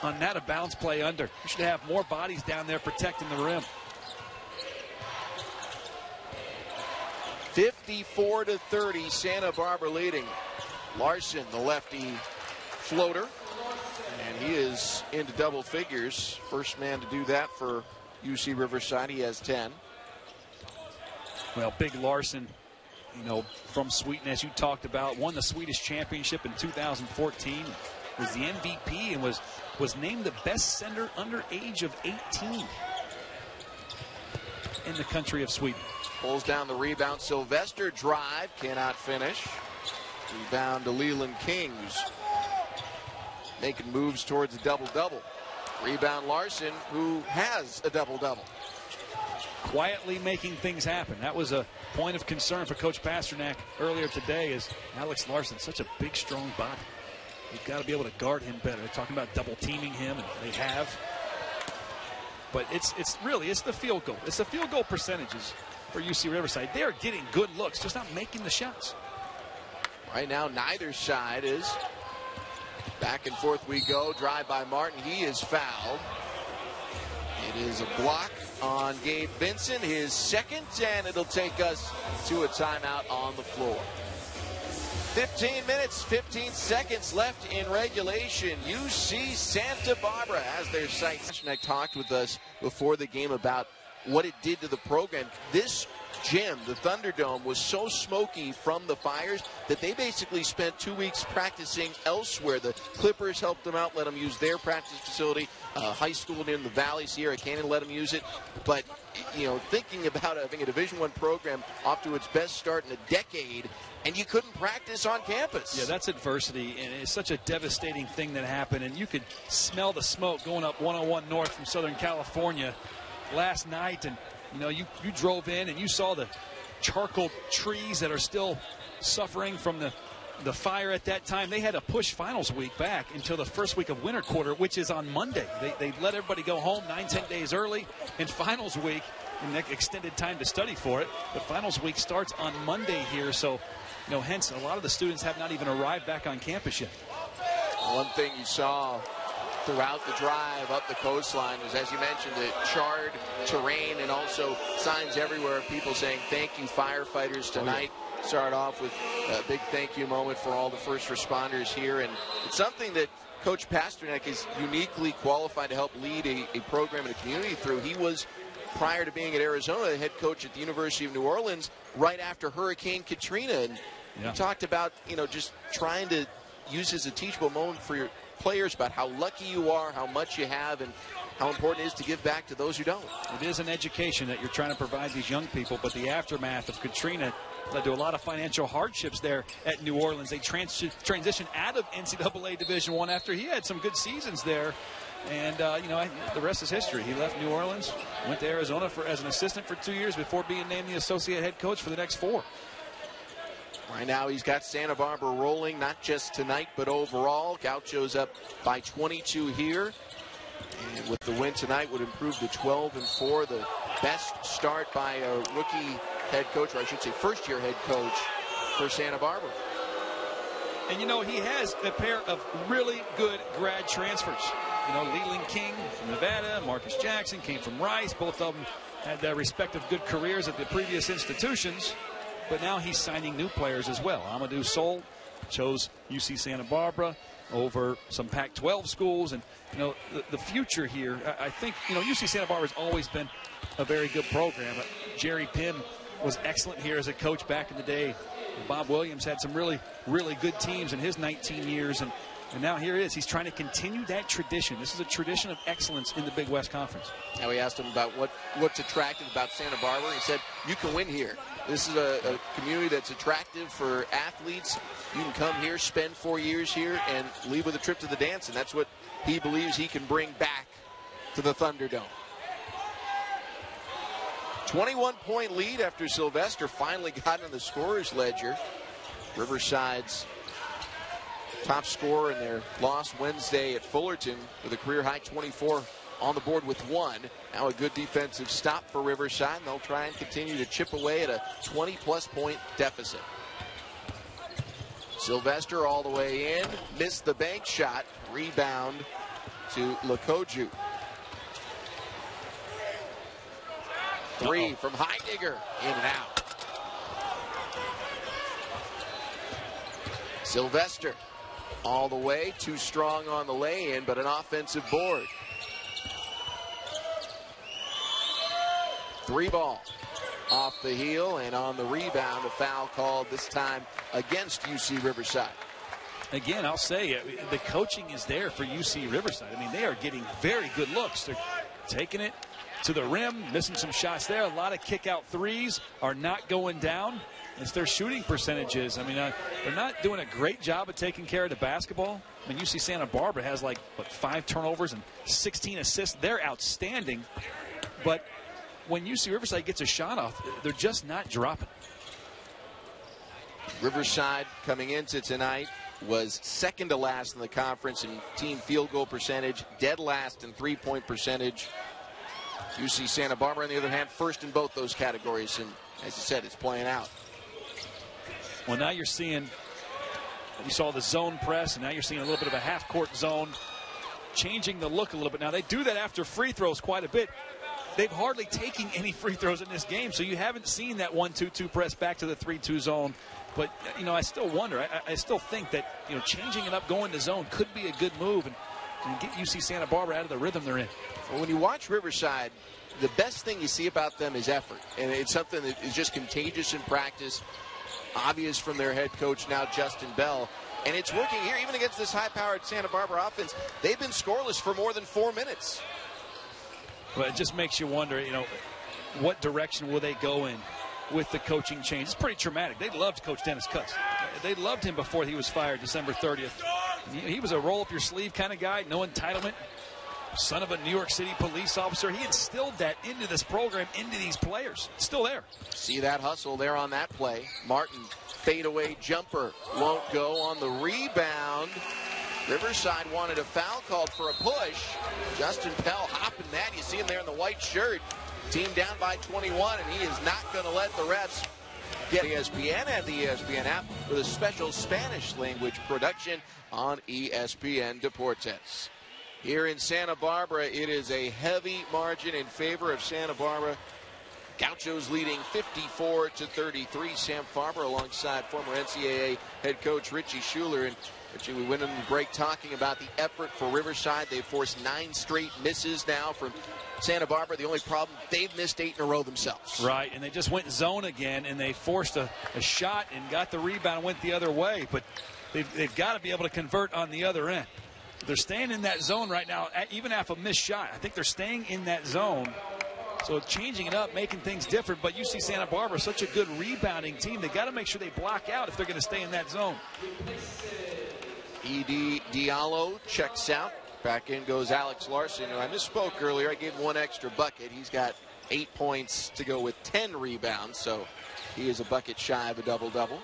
on that a bounce play under. You should have more bodies down there protecting the rim. 54-30, Santa Barbara leading. Larson, the lefty floater, and he is into double figures. First man to do that for UC Riverside. He has 10. Well, big Larson, you know, from Sweden, as you talked about, won the Swedish championship in 2014, was the MVP, and was named the best center under age of 18 in the country of Sweden. Pulls down the rebound. Sylvester drive, cannot finish. Rebound to Leland King, who's making moves towards a double-double. Rebound Larson, who has a double-double. Quietly making things happen. That was a point of concern for Coach Pasternak earlier today, as Alex Larson, such a big, strong body. You've got to be able to guard him better. They're talking about double-teaming him, and they have. But it's the field goal. It's the field goal percentages for UC Riverside. They're getting good looks, just not making the shots. Right now, neither side is. Back and forth we go. Drive by Martin. He is fouled. It is a block on Gabe Benson, his second, and it'll take us to a timeout on the floor. 15 minutes, 15 seconds left in regulation. UC Santa Barbara has their sights. Pasternak talked with us before the game about what it did to the program. This gym, the Thunderdome, was so smoky from the fires that they basically spent 2 weeks practicing elsewhere. The Clippers helped them out, let them use their practice facility. High school in the Valley, Sierra Canyon, let them use it. But, you know, thinking about having a Division I program off to its best start in a decade, and you couldn't practice on campus. Yeah, that's adversity, and it's such a devastating thing that happened. And you could smell the smoke going up 101 North from Southern California last night, and you know, you drove in and you saw the charcoal trees that are still suffering from the fire at that time. They had to push finals week back until the first week of winter quarter, which is on Monday. They let everybody go home 9-10 days early, and finals week, and extended time to study for it. The finals week starts on Monday here, so you know, hence a lot of the students have not even arrived back on campus yet. One thing you saw throughout the drive up the coastline was, as you mentioned, the charred terrain and also signs everywhere of people saying thank you firefighters tonight. Oh, yeah. Start off with a big thank you moment for all the first responders here, and it's something that Coach Pasternak is uniquely qualified to help lead a program and a community through. He was, prior to being at Arizona, the head coach at the University of New Orleans right after Hurricane Katrina, and he talked about, you know, just trying to use as a teachable moment for your players about how lucky you are, how much you have, and how important it is to give back to those who don't. It is an education that you're trying to provide these young people, but the aftermath of Katrina led to a lot of financial hardships there at New Orleans. They transitioned out of NCAA Division I after he had some good seasons there. And, you know, the rest is history. He left New Orleans, went to Arizona as an assistant for 2 years before being named the associate head coach for the next 4. Right now he's got Santa Barbara rolling, not just tonight, but overall. Gauchos up by 22 here. And with the win tonight would improve to 12-4. The best start by a rookie head coach, or I should say first-year head coach for Santa Barbara. And, you know, he has a pair of really good grad transfers. You know, Leland King from Nevada, Marcus Jackson came from Rice. Both of them had their respective good careers at the previous institutions. But now he's signing new players as well. Amadou Sol chose UC Santa Barbara over some Pac-12 schools. And, you know, the future here, I think, you know, UC Santa Barbara has always been a very good program. Jerry Pym was excellent here as a coach back in the day. Bob Williams had some really, really good teams in his 19 years. And now here it is. He's trying to continue that tradition. This is a tradition of excellence in the Big West Conference. Now we asked him about what's attractive about Santa Barbara. He said, you can win here. This is a community that's attractive for athletes. You can come here, spend 4 years here, and leave with a trip to the dance. And that's what he believes he can bring back to the Thunderdome. 21-point lead after Sylvester finally got in the scorer's ledger. Riverside's top scorer in their loss Wednesday at Fullerton with a career-high 24 on the board with 1. Now a good defensive stop for Riverside, and they'll try and continue to chip away at a 20-plus point deficit. Sylvester all the way in, missed the bank shot, rebound to Lakoju. 3 from Heidegger, in and out. Sylvester all the way, too strong on the lay-in, but an offensive board. 3 ball off the heel, and on the rebound, a foul called this time against UC Riverside. Again, I'll say the coaching is there for UC Riverside. I mean, they are getting very good looks. They're taking it to the rim, missing some shots there. A lot of kick-out threes are not going down. It's their shooting percentages. I mean, they're not doing a great job of taking care of the basketball. I mean, UC Santa Barbara has like, 5 turnovers and 16 assists. They're outstanding. But when UC Riverside gets a shot off, they're just not dropping. Riverside coming into tonight was second to last in the conference in team field goal percentage, dead last in three-point percentage. UC Santa Barbara, on the other hand, first in both those categories, and as you said, it's playing out. Well, now you're seeing, you saw the zone press, and now you're seeing a little bit of a half-court zone, changing the look a little bit. Now, they do that after free throws quite a bit. They've hardly taken any free throws in this game, so you haven't seen that 1-2-2 press back to the 3-2 zone. But, I still wonder. I still think that, changing it up, going to zone could be a good move and get UC Santa Barbara out of the rhythm they're in. Well, when you watch Riverside, the best thing you see about them is effort. And it's something that is just contagious in practice, obvious from their head coach now, Justin Bell. And it's working here, even against this high-powered Santa Barbara offense. They've been scoreless for more than 4 minutes. Well, it just makes you wonder, what direction will they go in with the coaching change? It's pretty traumatic. They loved Coach Dennis Cutts. They loved him before he was fired December 30th. He was a roll-up-your-sleeve kind of guy, no entitlement, son of a New York City police officer. He instilled that into this program, into these players. It's still there. See that hustle there on that play. Martin, fadeaway jumper, won't go on the rebound. Riverside wanted a foul called for a push. Justin Pell hopping that. You see him there in the white shirt. Team down by 21, and he is not going to let the refs get ESPN and the ESPN app with a special Spanish language production on ESPN Deportes. Here in Santa Barbara, it is a heavy margin in favor of Santa Barbara. Gauchos leading 54-33. Sam Farber alongside former NCAA head coach Richie Schuler. And Richie, we went in the break talking about the effort for Riverside. They've forced 9 straight misses now from Santa Barbara. The only problem, they've missed 8 in a row themselves. Right, and they just went zone again, and they forced a shot and got the rebound and went the other way. But they've got to be able to convert on the other end. They're staying in that zone right now, even after a missed shot. I think they're staying in that zone. So changing it up, making things different. But UC Santa Barbara is such a good rebounding team. They've got to make sure they block out if they're going to stay in that zone. E.D. Diallo checks out. Back in goes Alex Larson. I misspoke earlier. I gave him 1 extra bucket. He's got 8 points to go with 10 rebounds. So he is a bucket shy of a double-double.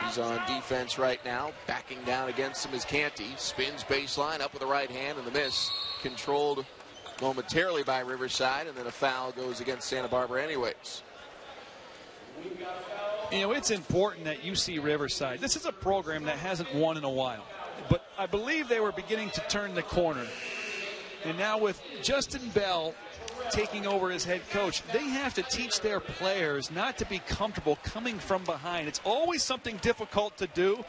He's on defense right now. Backing down against him is Canty. Spins baseline up with the right hand, and the miss controlled momentarily by Riverside, and then a foul goes against Santa Barbara anyways. It's important that UC Riverside, this is a program that hasn't won in a while, but I believe they were beginning to turn the corner. And now with Justin Bell taking over as head coach, they have to teach their players not to be comfortable coming from behind. It's always something difficult to do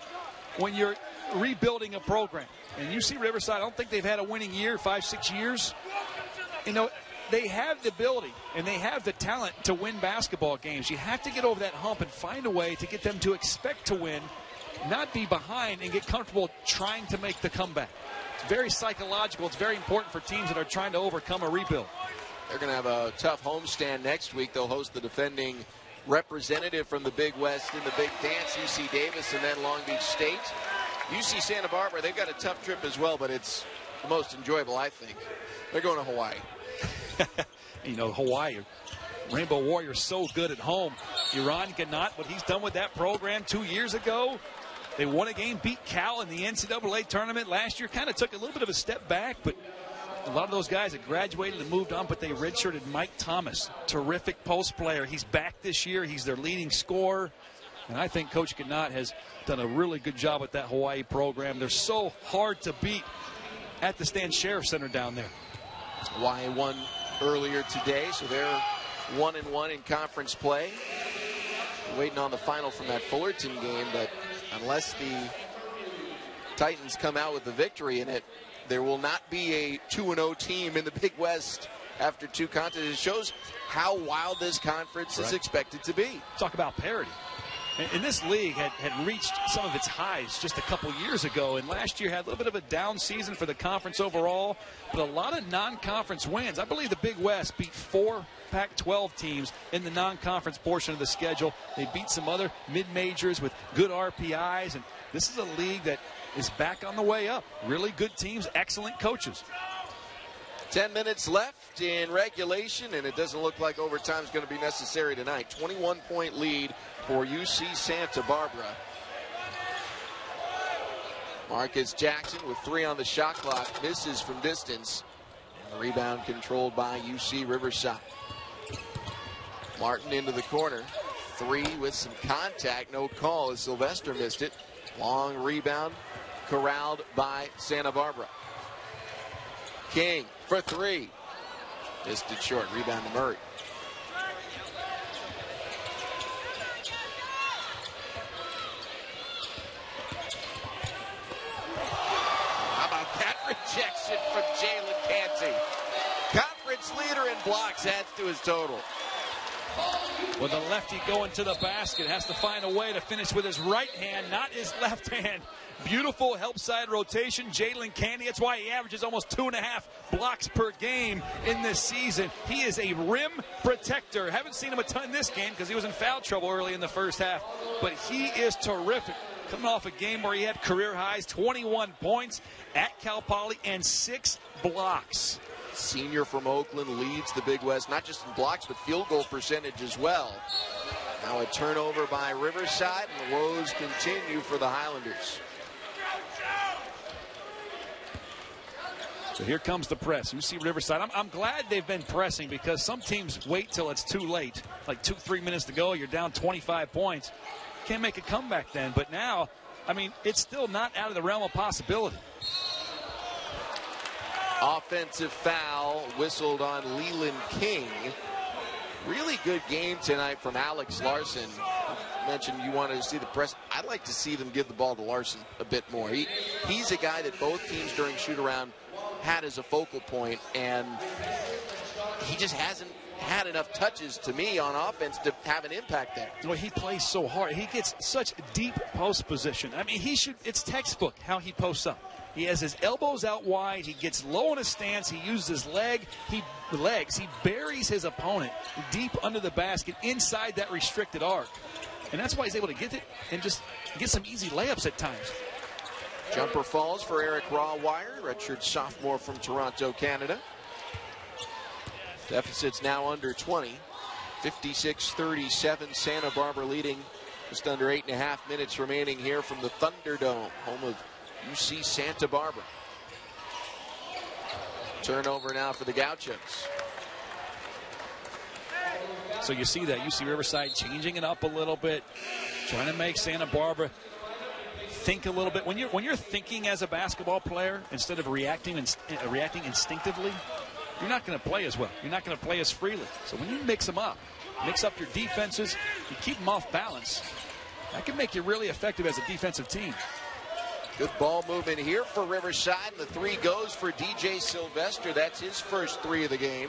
when you're rebuilding a program. And UC Riverside, I don't think they've had a winning year, 5-6 years. They have the ability and they have the talent to win basketball games. You have to get over that hump and find a way to get them to expect to win, not be behind and get comfortable trying to make the comeback. It's very psychological. It's very important for teams that are trying to overcome a rebuild. They're going to have a tough homestand next week. They'll host the defending representative from the Big West in the Big Dance, UC Davis, and then Long Beach State. UC Santa Barbara, they've got a tough trip as well, but it's the most enjoyable, I think. They're going to Hawaii. Hawaii, Rainbow Warriors so good at home. Iran Ganat, what he's done with that program 2 years ago, They won a game, beat Cal in the NCAA tournament last year. Kind of took a little bit of a step back, but a lot of those guys had graduated and moved on, but they redshirted Mike Thomas. Terrific post player. He's back this year. He's their leading scorer. And I think Coach Knott has done a really good job with that Hawaii program. They're so hard to beat at the Stan Sheriff Center down there. Hawaii won earlier today, so they're 1-1 in conference play. Waiting on the final from that Fullerton game, but unless the Titans come out with the victory in it, there will not be a 2-0 team in the Big West after 2 contests. It shows how wild this conference is expected to be. Talk about parity. And this league had reached some of its highs just a couple years ago, and last year had a little bit of a down season for the conference overall, but a lot of non-conference wins. I believe the Big West beat 4 Pac-12 teams in the non-conference portion of the schedule. They beat some other mid-majors with good RPIs, and this is a league that is back on the way up. Really good teams, excellent coaches. 10 minutes left in regulation, and it doesn't look like overtime is going to be necessary tonight. 21-point lead for UC Santa Barbara. Marcus Jackson with 3 on the shot clock, misses from distance. And the rebound controlled by UC Riverside. Martin into the corner. 3 with some contact, no call as Sylvester missed it. Long rebound corralled by Santa Barbara. King for 3. Missed it short. Rebound to Murray. How about that rejection from Leland King II? Conference leader in blocks, adds to his total. With the lefty going to the basket, has to find a way to finish with his right hand, not his left hand. Beautiful help side rotation. Leland King II. That's why he averages almost 2.5 blocks per game in this season. He is a rim protector. Haven't seen him a ton this game because he was in foul trouble early in the first half. But he is terrific. Coming off a game where he had career highs, 21 points at Cal Poly and 6 blocks. Senior from Oakland leads the Big West, not just in blocks, but field goal percentage as well. Now a turnover by Riverside, and the woes continue for the Highlanders. So here comes the press. UC Riverside. I'm glad they've been pressing because some teams wait till it's too late. Like 2-3 minutes to go, you're down 25 points. Can't make a comeback then. But now, I mean, it's still not out of the realm of possibility. Offensive foul whistled on Leland King. Really good game tonight from Alex Larson. You mentioned you wanted to see the press. I'd like to see them give the ball to Larson a bit more. He's a guy that both teams during shoot-around had as a focal point, and he just hasn't had enough touches to me on offense to have an impact there. Well, he plays so hard. He gets such deep post position. I mean, it's textbook how he posts up. He has his elbows out wide. He gets low in his stance. He uses his legs. He buries his opponent deep under the basket inside that restricted arc. And that's why he's able to get it and just get some easy layups at times. Jumper falls for Eric Rawwire, redshirt sophomore from Toronto, Canada. Deficit's now under 20. 56-37, Santa Barbara leading. Just under 8.5 minutes remaining here from the Thunderdome, home of UC Santa Barbara. Turnover now for the Gauchos. So you see that UC Riverside changing it up a little bit, trying to make Santa Barbara think a little bit. When you're thinking as a basketball player instead of reacting instinctively, you're not going to play as well. You're not going to play as freely. So when you mix them up, mix up your defenses, you keep them off balance, that can make you really effective as a defensive team. Good ball movement here for Riverside. And the 3 goes for DJ Sylvester. That's his first 3 of the game.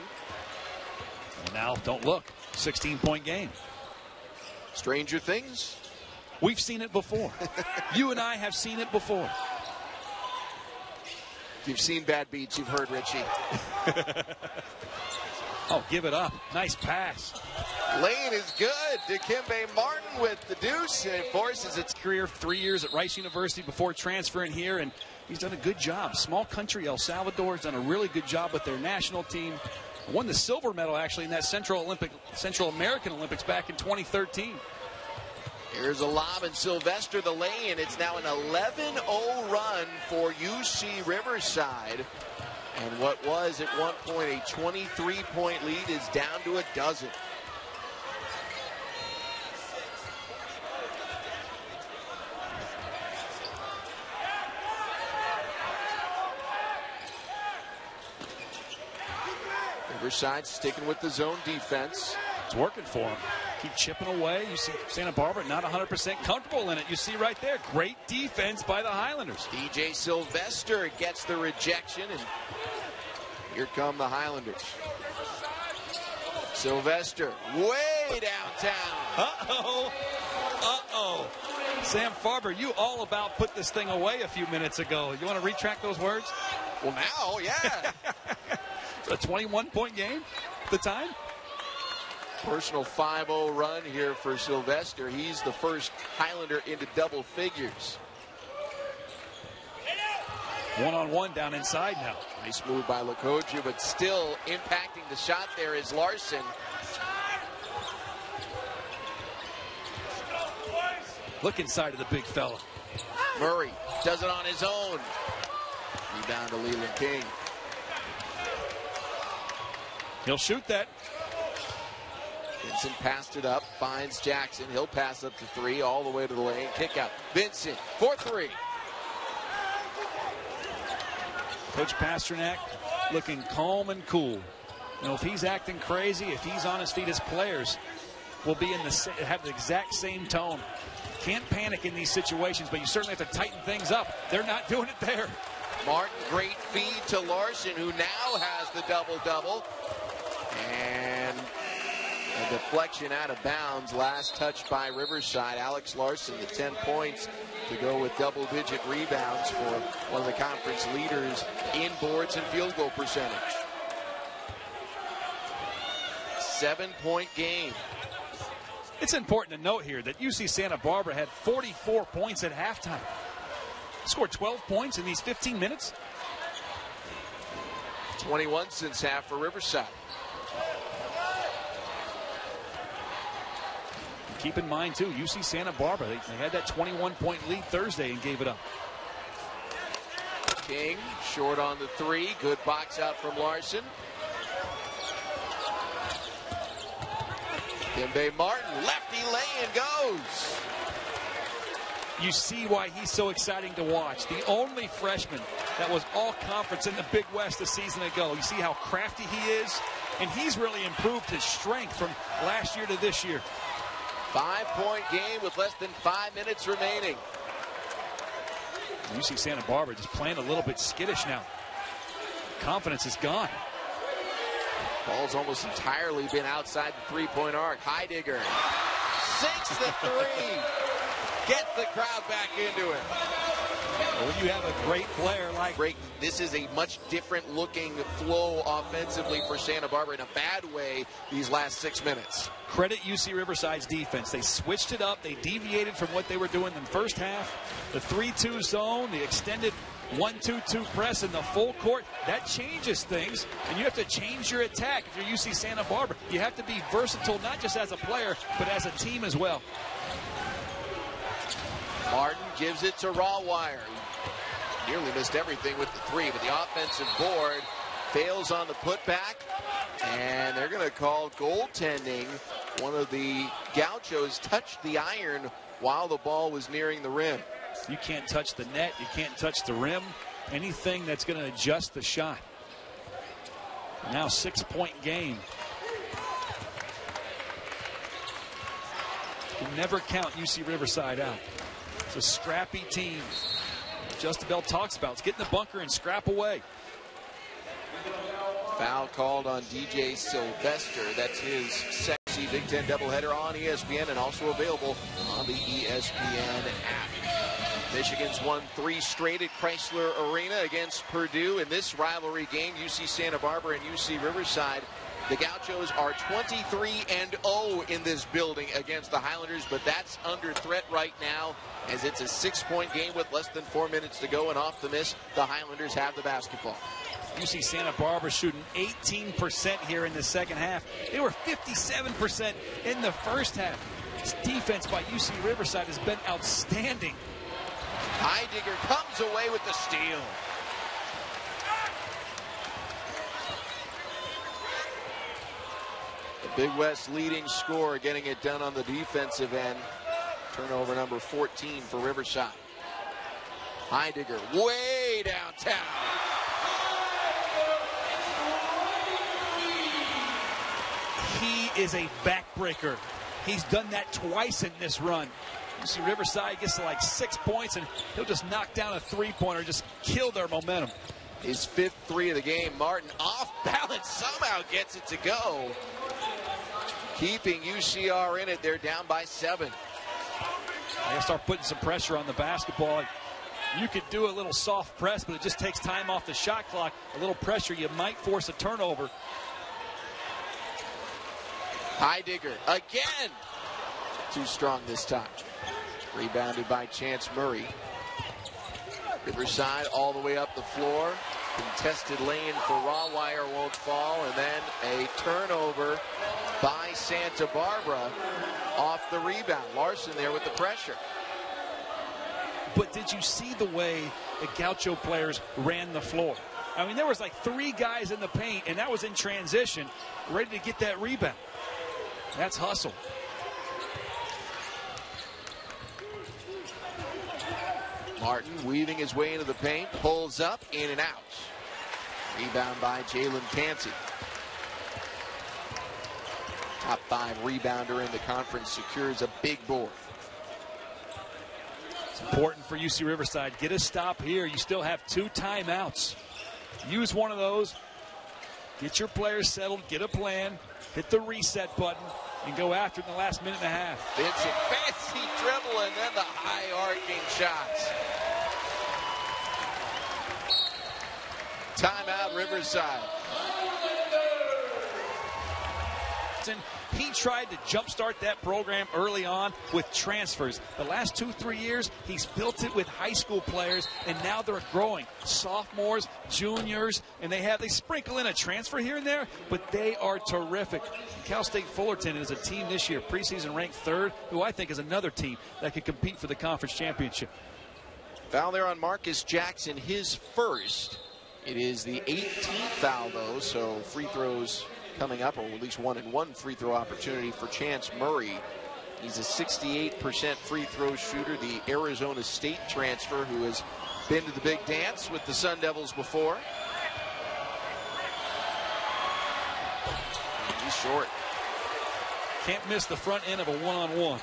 And now, don't look. 16-point game. Stranger things. We've seen it before. You and I have seen it before. If you've seen bad beats, you've heard Richie. Oh, give it up. Nice pass. Lane is good. Dikembe Martin with the deuce, and it forces its career. 3 years at Rice University before transferring here, and he's done a good job. Small country El Salvador has done a really good job with their national team. Won the silver medal, actually, in that Central American Olympics back in 2013. Here's a lob, and Sylvester the lay-in. It's now an 11-0 run for UC Riverside. And what was at one point a 23-point lead is down to a dozen. Riverside sticking with the zone defense. It's working for him. Keep chipping away. You see Santa Barbara not 100% comfortable in it. You see right there, great defense by the Highlanders. DJ Sylvester gets the rejection, and here come the Highlanders. Sylvester way downtown. Uh-oh. Uh-oh. Sam Farber, you all about put this thing away a few minutes ago. You want to retract those words? Well, now, yeah. A 21-point game at the time. Personal 5-0 run here for Sylvester. He's the first Highlander into double figures. One-on-one down inside now. Nice move by Lakoju, but still impacting the shot there is Larson. Look inside of the big fella. Murray does it on his own. Rebound to Leland King. He'll shoot that. Vincent passed it up, finds Jackson. He'll pass up to three, all the way to the lane. Kick out. Vincent for three. Coach Pasternak looking calm and cool. You know, if he's acting crazy, if he's on his feet, his players will be have the exact same tone. Can't panic in these situations, but you certainly have to tighten things up. They're not doing it there. Martin, great feed to Larson, who now has the double-double. And a deflection out of bounds. Last touch by Riverside. Alex Larson, the 10 points to go with double-digit rebounds for one of the conference leaders in boards and field goal percentage. 7-point game. It's important to note here that UC Santa Barbara had 44 points at halftime. Scored 12 points in these 15 minutes. 21 since half for Riverside. Keep in mind, too, UC Santa Barbara, they had that 21-point lead Thursday and gave it up. King short on the three. Good box out from Larson. Dembe Martin, lefty lay-in goes. You see why he's so exciting to watch. The only freshman that was all conference in the Big West a season ago. You see how crafty he is, and he's really improved his strength from last year to this year. 5-point game with less than 5 minutes remaining. UC Santa Barbara just playing a little bit skittish now. Confidence is gone. Ball's almost entirely been outside the three-point arc. Heidegger sinks the three. Gets the crowd back into it. Well, when you have a great player like... This is a much different looking flow offensively for Santa Barbara in a bad way these last 6 minutes. Credit UC Riverside's defense. They switched it up. They deviated from what they were doing in the first half. The 3-2 zone, the extended 1-2-2 press in the full court, that changes things, and you have to change your attack if you're UC Santa Barbara. You have to be versatile, not just as a player, but as a team as well. Martin gives it to Rawwire. Nearly missed everything with the three, but the offensive board fails on the putback, and they're going to call goaltending. One of the Gauchos touched the iron while the ball was nearing the rim. You can't touch the net. You can't touch the rim. Anything that's going to adjust the shot. Now 6-point game. You can never count UC Riverside out. It's a scrappy team. Justin Bell talks about. Let's get in the bunker and scrap away. Foul called on DJ Sylvester. That's his sexy Big Ten doubleheader on ESPN and also available on the ESPN app. Michigan's won 3 straight at Chrysler Arena against Purdue. In this rivalry game, UC Santa Barbara and UC Riverside, the Gauchos are 23-0 in this building against the Highlanders, but that's under threat right now as it's a 6-point game with less than 4 minutes to go, and off the miss, the Highlanders have the basketball. UC Santa Barbara shooting 18% here in the second half. They were 57% in the first half. This defense by UC Riverside has been outstanding. Heidegger comes away with the steal. The Big West leading scorer getting it done on the defensive end. Turnover number 14 for Riverside. Heidegger way downtown. He is a backbreaker. He's done that twice in this run. You see Riverside gets to like 6 points, and he'll just knock down a three-pointer, just kill their momentum. His fifth three of the game. Martin off balance, somehow gets it to go. Keeping UCR in it. They're down by 7. I gotta start putting some pressure on the basketball. You could do a little soft press, but it just takes time off the shot clock. A little pressure, you might force a turnover. Heidegger again. Too strong this time. Rebounded by Chance Murray. Riverside all the way up the floor. Contested lane for Rawwire won't fall. And then a turnover by Santa Barbara off the rebound. Larson there with the pressure. But did you see the way the Gaucho players ran the floor? I mean, there was like 3 guys in the paint, and that was in transition, ready to get that rebound. That's hustle. Martin weaving his way into the paint, pulls up, in and out. Rebound by Leland King II. Top 5 rebounder in the conference, secures a big board. It's important for UC Riverside. Get a stop here. You still have 2 timeouts. Use one of those. Get your players settled. Get a plan. Hit the reset button and go after it in the last minute and a half. Vincent, fancy dribble, and then the high arcing shots. Timeout, Riverside. He tried to jumpstart that program early on with transfers. The last 2-3 years, he's built it with high school players, and now they're growing. Sophomores, juniors, and they sprinkle in a transfer here and there, but they are terrific. Cal State Fullerton is a team this year, preseason ranked 3rd, who I think is another team that could compete for the conference championship. Foul there on Marcus Jackson, his first. It is the 18th foul, though, so free throws coming up, or at least 1 and 1 free throw opportunity for Chance Murray. He's a 68% free throw shooter, the Arizona State transfer who has been to the big dance with the Sun Devils before. And he's short. Can't miss the front end of a one-on-one.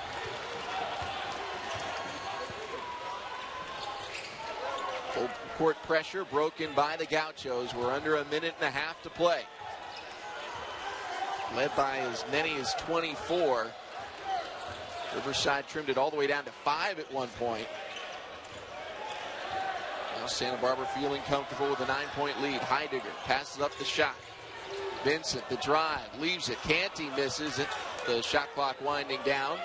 Full court pressure broken by the Gauchos. We're under a minute and a half to play. Led by as many as 24. Riverside trimmed it all the way down to 5 at one point. Now Santa Barbara feeling comfortable with a 9-point lead. Heidegger passes up the shot. Vincent, the drive, leaves it. Canty misses it. The shot clock winding down.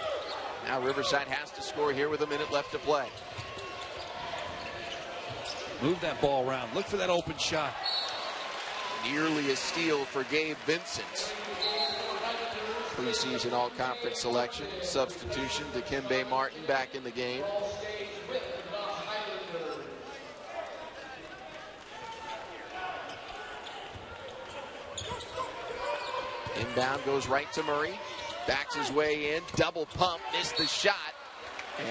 Now Riverside has to score here with a minute left to play. Move that ball around. Look for that open shot. Nearly a steal for Gabe Vincent. Preseason all-conference selection. Substitution to Dikembe Martin back in the game. Inbound goes right to Murray. Backs his way in. Double pump. Missed the shot.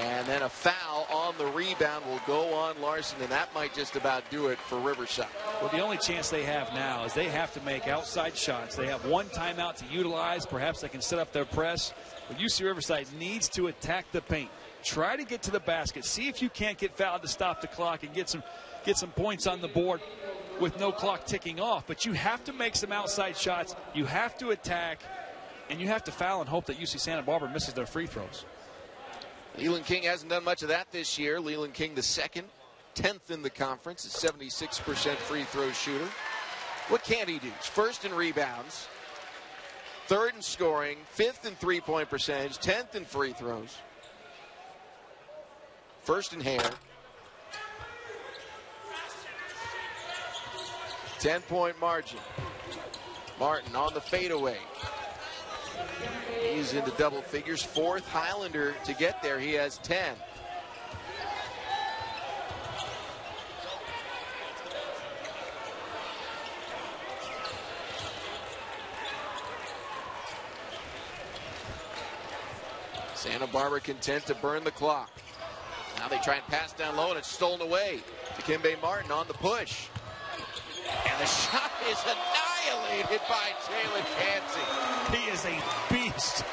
And then a foul on the rebound will go on Larson, and that might just about do it for Riverside. Well, the only chance they have now is they have to make outside shots. They have 1 timeout to utilize. Perhaps they can set up their press. But UC Riverside needs to attack the paint. Try to get to the basket. See if you can't get fouled to stop the clock and get some points on the board with no clock ticking off. But you have to make some outside shots. You have to attack, and you have to foul and hope that UC Santa Barbara misses their free throws. Leland King hasn't done much of that this year. Leland King the second, 10th in the conference, a 76% free throw shooter. What can he do? He's first in rebounds, 3rd in scoring, 5th in three-point percentage, 10th in free throws, 1st in hair. 10-point margin. Martin on the fadeaway. He's into double figures, fourth Highlander to get there. He has 10. Santa Barbara content to burn the clock. Now they try and pass down low, and it's stolen away. Dikembe Martin on the push. And the shot is annihilated by Leland King II. He is a beast.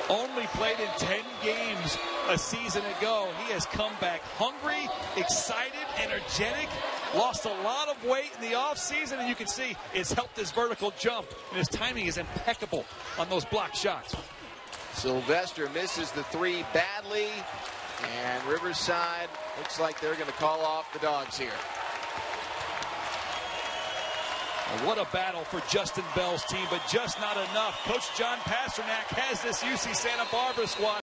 Only played in 10 games a season ago. He has come back hungry, excited, energetic, lost a lot of weight in the offseason, and you can see it's helped his vertical jump, and his timing is impeccable on those block shots. Sylvester misses the three badly, and Riverside looks like they're going to call off the Dogs here. What a battle for Justin Bell's team, but just not enough. Coach John Pasternak has this UC Santa Barbara squad